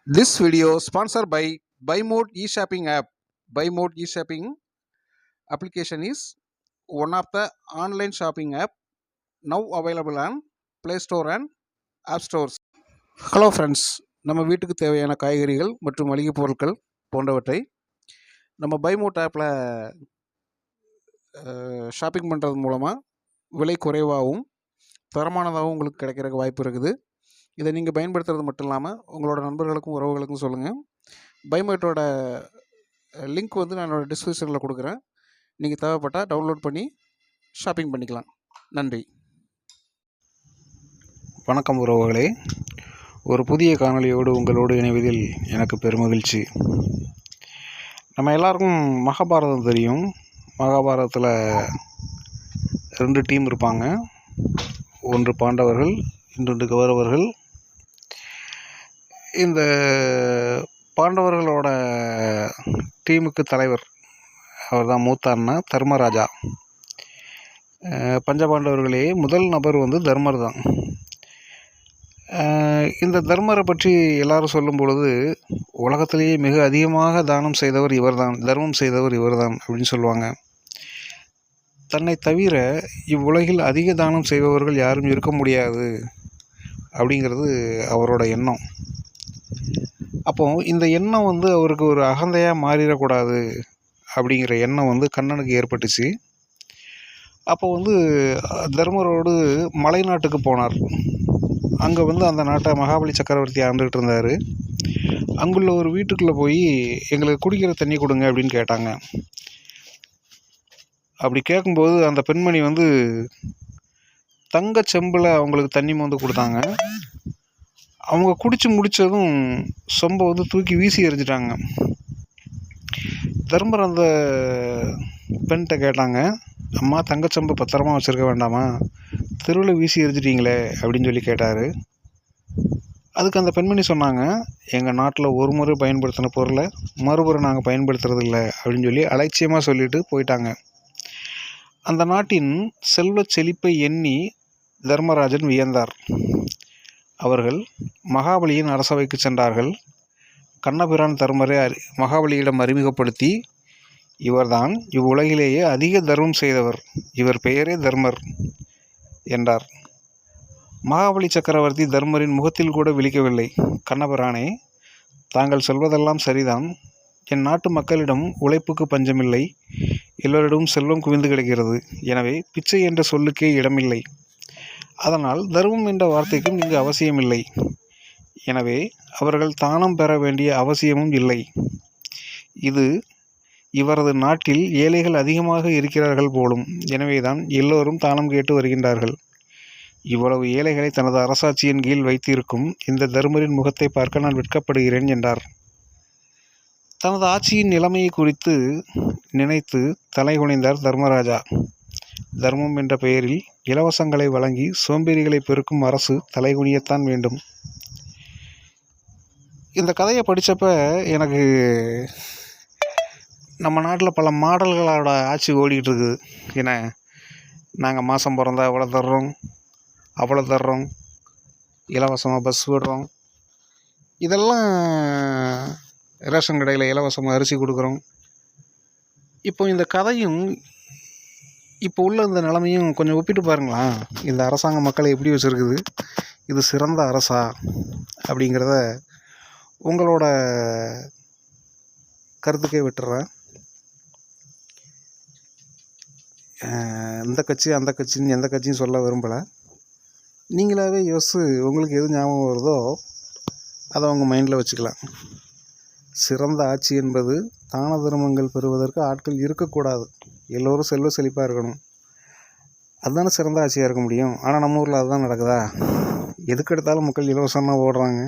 This video sponsored by BuyMode e-shopping app. BuyMode e-shopping application is one of the online shopping app now available on Play Store and App Stores. Hello friends, நம்ம வீட்டுக்கு தேவையான காய்கறிகள் மற்றும் மளிகை பொருட்கள் போன்றவற்றை நம்ம பைமோட் ஆப்பில் ஷாப்பிங் பண்ணுறது மூலமாக விலை குறைவாகவும் தரமானதாகவும் உங்களுக்கு கிடைக்கிறதுக்கு வாய்ப்பு இருக்குது. இதை நீங்கள் பயன்படுத்துறது மட்டும் இல்லாமல் உங்களோட நண்பர்களுக்கும் உறவுகளுக்கும் சொல்லுங்கள். பைமோட்டோட லிங்க் வந்து நான் என்னோடய டிஸ்கிரிப்ஷனில் கொடுக்குறேன். நீங்கள் தேவைப்பட்டால் டவுன்லோட் பண்ணி ஷாப்பிங் பண்ணிக்கலாம். நன்றி. வணக்கம் உறவுகளே, ஒரு புதிய காணொளியோடு உங்களோடு இணைவதில் எனக்கு பெருமகிழ்ச்சி. நம்ம எல்லாருக்கும் மகாபாரதம் தெரியும். மகாபாரதத்தில் 2 டீம் இருப்பாங்க. ஒன்று பாண்டவர்கள், இன்னொன்று கௌரவர்கள். இந்த பாண்டவர்களோட டீமுக்கு தலைவர் அவர் தான் மூத்த அண்ணா தர்மராஜா. பஞ்சபாண்டவர்களே முதல் நபர் வந்து தர்மர் தான். இந்த தர்மரை பற்றி எல்லாரும் சொல்லும் பொழுது உலகத்திலேயே மிக அதிகமாக தானம் செய்தவர் இவர்தான், தர்மம் செய்தவர் இவர்தான் அப்படின்னு சொல்லுவாங்க. தன்னை தவிர இவ்வுலகில் அதிக தானம் செய்பவர்கள் யாரும் இருக்க முடியாது அப்படிங்கிறது அவரோட எண்ணம். அப்போ இந்த எண்ணம் வந்து அவருக்கு ஒரு அகந்தையாக மாறிடக்கூடாது அப்படிங்கிற எண்ணம் வந்து கண்ணனுக்கு ஏற்பட்டுச்சு. அப்போ வந்து தர்மரோடு மலை நாட்டுக்கு போனார். அங்கே வந்து அந்த நாட்டை மகாபலி சக்கரவர்த்தி ஆண்டுகிட்டு இருந்தார். அங்குள்ள ஒரு வீட்டுக்குள்ளே போய் எங்களுக்கு குடிக்கிற தண்ணி கொடுங்க அப்படின்னு கேட்டாங்க. அப்படி கேட்கும்போது அந்த பெண்மணி வந்து தங்கச் செம்பில் அவங்களுக்கு தண்ணி மொந்து கொடுத்தாங்க. அவங்க குடித்து முடித்ததும் சொம்பை வந்து தூக்கி வீசி எறிஞ்சிட்டாங்க. தர்மர் அந்த பெண்கிட்ட கேட்டாங்க, அம்மா தங்கச்சம்பு பத்திரமா வச்சுருக்க வேண்டாமா, தெருவில் வீசி எரிஞ்சிட்டிங்களே அப்படின்னு சொல்லி கேட்டார். அதுக்கு அந்த பெண்மணி சொன்னாங்க, எங்கள் நாட்டில் ஒரு முறை பயன்படுத்தின பொருளை மறுமுறை நாங்கள் பயன்படுத்துறதில்ல அப்படின்னு சொல்லி அலட்சியமாக சொல்லிட்டு போயிட்டாங்க. அந்த நாட்டின் செல்வ செழிப்பை எண்ணி தர்மராஜன் வியந்தார். அவர்கள் மகாபலியின் அரசவைக்கு சென்றார்கள். கண்ணபிரான் தர்மரை மகாபலியிடம் அறிமுகப்படுத்தி, இவர்தான் இவ்வுலகிலேயே அதிக தர்மம் செய்தவர், இவர் பெயரே தர்மர் என்றார். மகாபலி சக்கரவர்த்தி தர்மரின் முகத்தில் கூட விழிக்கவில்லை. கண்ணபிரானே, தாங்கள் சொல்வதெல்லாம் சரிதான். என் நாட்டு மக்களிடம் உழைப்புக்கு பஞ்சமில்லை, எல்லோரிடமும் செல்வம் குவிந்து கிடக்கிறது. எனவே பிச்சை என்ற சொல்லுக்கே இடமில்லை. அதனால் தர்மம் என்ற வார்த்தைக்கும் இங்கு அவசியமில்லை. எனவே அவர்கள் தானம் பெற வேண்டிய அவசியமும் இல்லை. இது இவரது நாட்டில் ஏழைகள் அதிகமாக இருக்கிறார்கள் போலும். எனவேதான் எல்லோரும் தானம் கேட்டு வருகின்றார்கள். இவ்வளவு ஏழைகளை தனது அரசாட்சியின் கீழ் வைத்திருக்கும் இந்த தர்மரின் முகத்தை பார்க்க நான் வெட்கப்படுகிறேன் என்றார். தனது ஆட்சியின் நிலைமையை குறித்து நினைத்து தலைகுனிந்தார் தர்மராஜா. தர்மம் என்ற பெயரில் இலவசங்களை வழங்கி சோம்பேறிகளை பெருக்கும் அரசு தலைகுனியத்தான் வேண்டும். இந்த கதையை படித்தப்ப எனக்கு நம்ம நாட்டில் பல மாடல்களோட ஆட்சி ஓடிக்கிட்டு இருக்குது. ஏன்னா நாங்கள் மாதம் பிறந்தா அவ்வளோ தர்றோம், அவ்வளோ தர்றோம், இலவசமாக பஸ் விடுறோம், இதெல்லாம் ரேஷன் கடையில் இலவசமாக அரிசி கொடுக்குறோம். இப்போ இந்த கதையும் இப்போ உள்ள இந்த நிலைமையும் கொஞ்சம் ஒப்பிட்டு பாருங்களா. இந்த அரசாங்கம் மக்களை எப்படி வச்சுருக்குது, இது சிறந்த அரசா அப்படிங்கிறத உங்களோட கருத்துக்கே விட்டுறேன். இந்த கட்சி அந்த கட்சின்னு எந்த கட்சியும் சொல்ல விரும்பலை. நீங்களாகவே யோசித்து உங்களுக்கு எது ஞாபகம் வருதோ அதை உங்கள் மைண்டில் வச்சுக்கலாம். சிறந்த ஆட்சி என்பது தான தர்மங்கள் பெறுவதற்கு ஆட்கள் இருக்கக்கூடாது, எல்லோரும் செல்வ செழிப்பாக இருக்கணும். அதுதானே சிறந்த ஆட்சியாக இருக்க முடியும். ஆனால் நம்ம ஊரில் அதுதான் நடக்குதா? எதுக்கு எடுத்தாலும் மக்கள் இலவசமாக ஓடுறாங்க.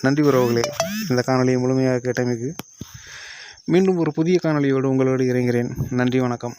நன்றி உறவுகளே, இந்த காணொலியை முழுமையாக கேட்டமைக்கு. மீண்டும் ஒரு புதிய காணொலியோடு உங்களோடு இறங்குகிறேன். நன்றி, வணக்கம்.